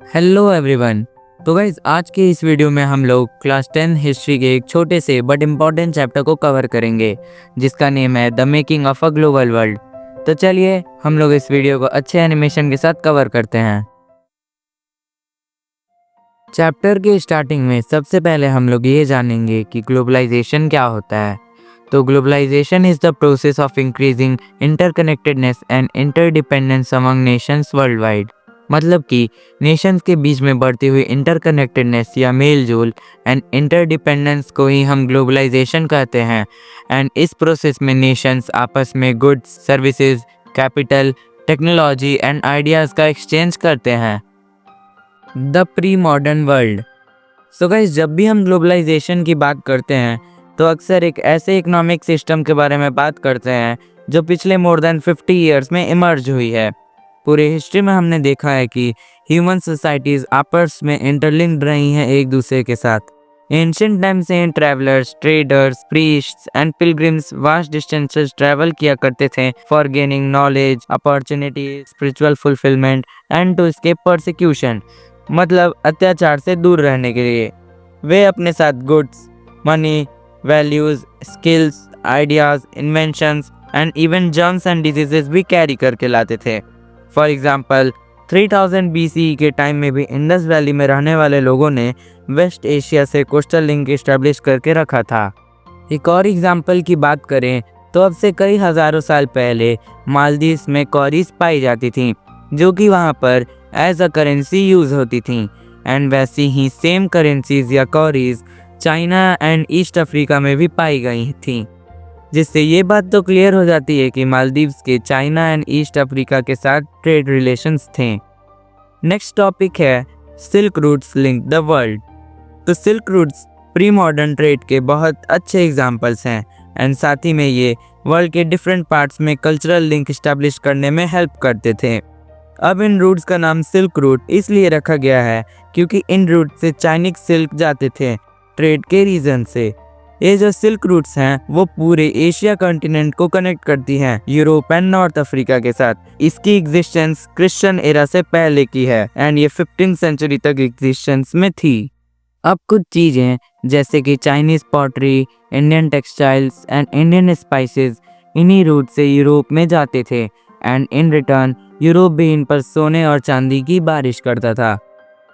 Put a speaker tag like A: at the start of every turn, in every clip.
A: Hello everyone. तो guys आज के इस वीडियो में हम लोग क्लास 10 हिस्ट्री के एक छोटे से बट इम्पॉर्टेंट चैप्टर को कवर करेंगे जिसका नेम है the making of a global world. तो चलिए हम लोग इस वीडियो को अच्छे एनिमेशन के साथ कवर करते हैं। चैप्टर के स्टार्टिंग में सबसे पहले हम लोग ये जानेंगे कि ग्लोबलाइजेशन क्या होता है। तो globalisation is the process of increasing interconnectedness and interdependence among nations worldwide. मतलब कि नेशंस के बीच में बढ़ती हुई इंटरकनेक्टेडनेस या मेल जोल एंड इंटरडिपेंडेंस को ही हम ग्लोबलाइजेशन कहते हैं। एंड इस प्रोसेस में नेशंस आपस में goods, services, capital, technology and ideas का एक्सचेंज करते हैं। The pre modern world. So guys, जब भी हम ग्लोबलाइजेशन की बात करते हैं तो अक्सर एक ऐसे इकोनॉमिक सिस्टम के बारे में बात करते हैं जो पिछले मोर देन 50 ईयर्स में इमर्ज हुई है। पूरे हिस्ट्री में हमने देखा है कि ह्यूमन सोसाइटीज़ आपस में इंटरलिंक्ड रही हैं एक दूसरे के साथ। एंशिएंट टाइम से travellers, traders, priests and pilgrims vast distances travel किया करते थे for gaining knowledge, opportunity, spiritual fulfilment and to escape persecution. मतलब अत्याचार से दूर रहने के लिए वे अपने साथ goods, money, values, skills, ideas, inventions and even germs and diseases भी कैरी करके लाते थे। फॉर एग्जाम्पल 3000 BCE के टाइम में भी इंडस वैली में रहने वाले लोगों ने वेस्ट एशिया से कोस्टल लिंक इस्टेब्लिश करके रखा था। एक और एग्जाम्पल की बात करें तो अब से कई हज़ारों साल पहले मालदीव्स में कॉरीज पाई जाती थीं जो कि वहाँ पर एज अ करेंसी यूज़ होती थीं। एंड वैसी ही सेम करेंसीज या कॉरीज चाइना एंड ईस्ट अफ्रीका में भी पाई गई थीं, जिससे ये बात तो क्लियर हो जाती है कि मालदीव्स के चाइना एंड ईस्ट अफ्रीका के साथ ट्रेड रिलेशंस थे। नेक्स्ट टॉपिक है silk routes link the world. तो silk routes pre modern trade के बहुत अच्छे एग्जांपल्स हैं एंड साथ ही में ये वर्ल्ड के डिफरेंट पार्ट्स में कल्चरल लिंक इस्टेब्लिश करने में हेल्प करते थे। अब इन रूट्स का नाम सिल्क रूट इसलिए रखा गया है क्योंकि इन रूट से चाइनीज सिल्क जाते थे ट्रेड के रीजन से। ये जो सिल्क रूट्स हैं वो पूरे एशिया कॉन्टिनेंट को कनेक्ट करती हैं यूरोप एंड नॉर्थ अफ्रीका के साथ। इसकी एग्जिस्टेंस क्रिश्चियन एरा से पहले की है एंड ये 15th सेंचुरी तक एग्जिस्टेंस में थी। अब कुछ चीज़ें जैसे कि Chinese pottery, Indian textiles and Indian spices इन्हीं रूट से यूरोप में जाते थे एंड इन रिटर्न यूरोप भी इन पर सोने और चांदी की बारिश करता था।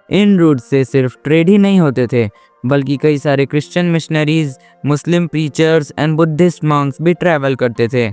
A: इन रूट से सिर्फ ट्रेड ही नहीं होते थे बल्कि कई सारे Christian missionaries, Muslim preachers and Buddhist Monks भी ट्रैवल करते थे।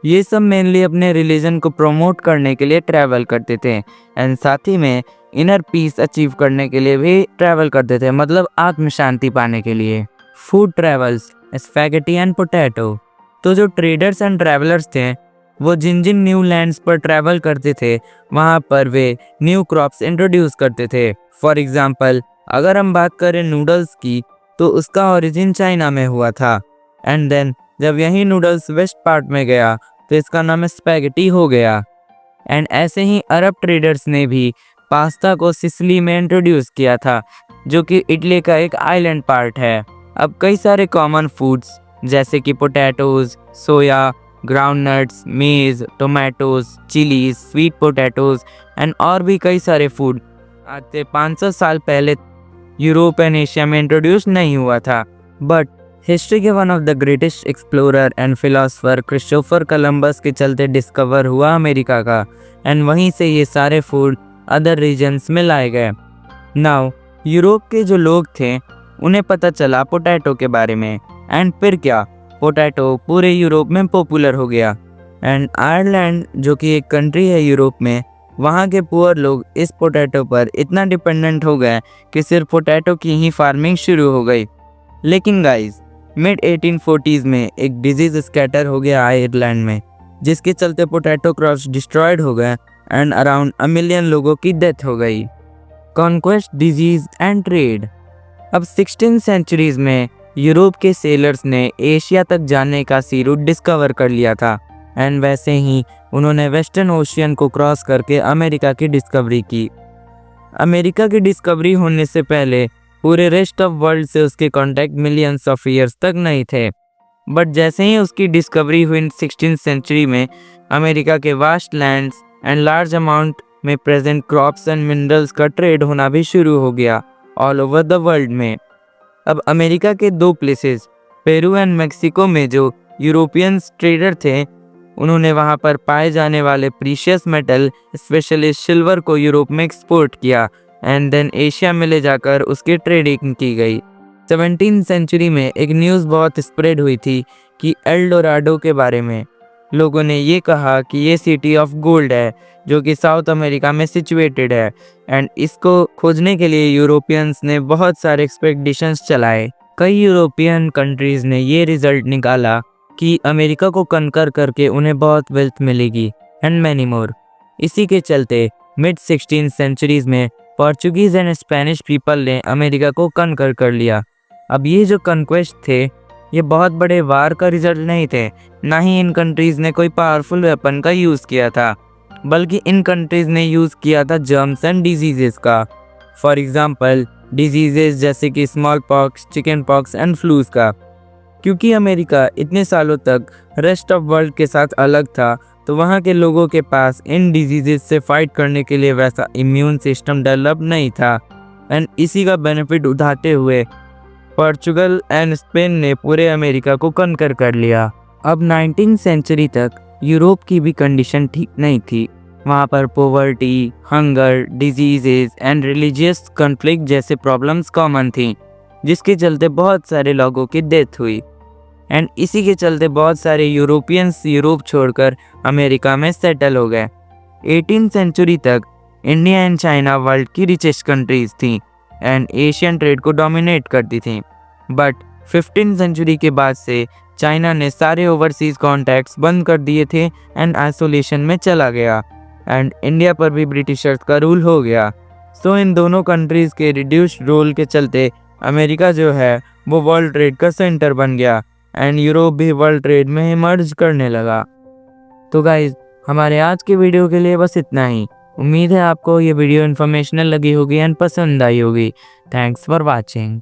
A: ये सब मेनली अपने रिलीजन को प्रमोट करने के लिए ट्रैवल करते थे एंड साथ ही में इनर पीस अचीव करने के लिए भी ट्रैवल करते थे, मतलब आत्म शांति पाने के लिए। Food travels, spaghetti and potato. तो जो ट्रेडर्स एंड ट्रैवलर्स थे वो जिन जिन न्यू लैंड्स पर ट्रैवल करते थे वहाँ पर वे न्यू क्रॉप्स इंट्रोड्यूस करते थे। फॉर एग्जाम्पल अगर हम बात करें नूडल्स की तो उसका ओरिजिन चाइना में हुआ था एंड देन जब यही नूडल्स वेस्ट पार्ट में गया तो इसका नाम स्पैगेटी हो गया। एंड ऐसे ही अरब ट्रेडर्स ने भी पास्ता को सिसिली में इंट्रोड्यूस किया था जो कि इटली का एक आइलैंड पार्ट है। अब कई सारे कॉमन फूड्स जैसे कि पोटैटोज, सोया, ग्राउंडनट्स, मेज, tomatoes, chillies, sweet potatoes and और भी कई सारे फूड आज से 500 साल पहले यूरोप एंड एशिया में इंट्रोड्यूस नहीं हुआ था। बट हिस्ट्री के one of the greatest explorer and philosopher Christopher Columbus के चलते डिस्कवर हुआ अमेरिका का एंड वहीं से ये सारे फूड अदर रीजन्स में लाए गए। नाउ यूरोप के जो लोग थे उन्हें पता चला पोटैटो के बारे में एंड फिर क्या, पोटैटो पूरे यूरोप में पॉपुलर हो गया। एंड आयरलैंड जो कि एक कंट्री है यूरोप में, वहाँ के पुअर लोग इस पोटैटो पर इतना डिपेंडेंट हो गए कि सिर्फ पोटैटो की ही फार्मिंग शुरू हो गई। लेकिन गाइस मिड 1840s में एक डिजीज स्कैटर हो गया आयरलैंड में जिसके चलते पोटैटो क्रॉप्स डिस्ट्रॉयड हो गए एंड अराउंड 1 मिलियन लोगों की डेथ हो गई। Conquest, disease and trade. अब 16th सेंचुरीज में यूरोप के सेलर्स ने एशिया तक जाने का सी रूट डिस्कवर कर लिया था एंड वैसे ही उन्होंने वेस्टर्न ओशियन को क्रॉस करके अमेरिका की डिस्कवरी की। अमेरिका की डिस्कवरी होने से पहले पूरे रेस्ट ऑफ वर्ल्ड से उसके कांटेक्ट मिलियंस ऑफ ईयर्स तक नहीं थे। बट जैसे ही उसकी डिस्कवरी हुई 16th सेंचुरी में अमेरिका के vast lands and large amount में प्रेजेंट क्रॉप्स एंड मिनरल्स का ट्रेड होना भी शुरू हो गया ऑल ओवर द वर्ल्ड में। अब अमेरिका के दो प्लेसेस पेरू एंड मेक्सिको में जो यूरोपियंस ट्रेडर थे, उन्होंने वहां पर पाए जाने वाले प्रीशियस मेटल स्पेशली सिल्वर को यूरोप में एक्सपोर्ट किया एंड देन एशिया में ले जाकर उसकी ट्रेडिंग की गई। 17th सेंचुरी में एक न्यूज़ बहुत स्प्रेड हुई थी कि एल डोराडो के बारे में। लोगों ने ये कहा कि ये सिटी ऑफ गोल्ड है जो कि साउथ अमेरिका में सिचुएटेड है एंड इसको खोजने के लिए यूरोपियंस ने बहुत सारे एक्सपेडिशंस चलाए। कई यूरोपियन कंट्रीज ने ये रिजल्ट निकाला कि अमेरिका को कनकर करके उन्हें बहुत वेल्थ मिलेगी एंड मैनी मोर। इसी के चलते मिड 16th सेंचुरीज में पोर्चुगीज एंड स्पेनिश पीपल ने अमेरिका को कनकर कर लिया। अब ये जो कन्क्वेस्ट थे ये बहुत बड़े वार का रिजल्ट नहीं थे, ना ही इन कंट्रीज ने कोई पावरफुल वेपन का यूज़ किया था, बल्कि इन कंट्रीज ने यूज़ किया था जर्म्स एंड डिजीजेस का। फॉर एग्जांपल डिजीजेस जैसे कि small pox, chicken pox and flus का। क्योंकि अमेरिका इतने सालों तक रेस्ट ऑफ वर्ल्ड के साथ अलग था, तो वहाँ के लोगों के पास इन डिजीजेस से फाइट करने के लिए वैसा इम्यून सिस्टम डेवलप नहीं था एंड इसी का बेनिफिट उठाते हुए पोर्चुगल एंड स्पेन ने पूरे अमेरिका को कनकर कर लिया। अब 19th सेंचुरी तक यूरोप की भी कंडीशन ठीक नहीं थी। वहाँ पर poverty, hunger, diseases and religious conflict जैसे प्रॉब्लम्स कॉमन थी, जिसके चलते बहुत सारे लोगों की डेथ हुई एंड इसी के चलते बहुत सारे यूरोपियंस यूरोप छोड़कर अमेरिका में सेटल हो गए। 18th सेंचुरी तक इंडिया एंड चाइना वर्ल्ड की रिचेस्ट कंट्रीज थी एंड एशियन ट्रेड को डोमिनेट करती थी। बट 15th सेंचुरी के बाद से चाइना ने सारे ओवरसीज कॉन्टैक्ट्स बंद कर दिए थे एंड आइसोलेशन में चला गया एंड इंडिया पर भी ब्रिटिशर्स का रूल हो गया। सो इन दोनों कंट्रीज़ के रिड्यूस्ड रोल के चलते अमेरिका जो है वो वर्ल्ड ट्रेड का सेंटर बन गया एंड यूरोप भी वर्ल्ड ट्रेड में इमर्ज करने लगा। तो गाइज हमारे आज के वीडियो के लिए बस इतना ही। उम्मीद है आपको ये वीडियो इन्फॉर्मेशनल लगी होगी एंड पसंद आई होगी। Thanks for watching.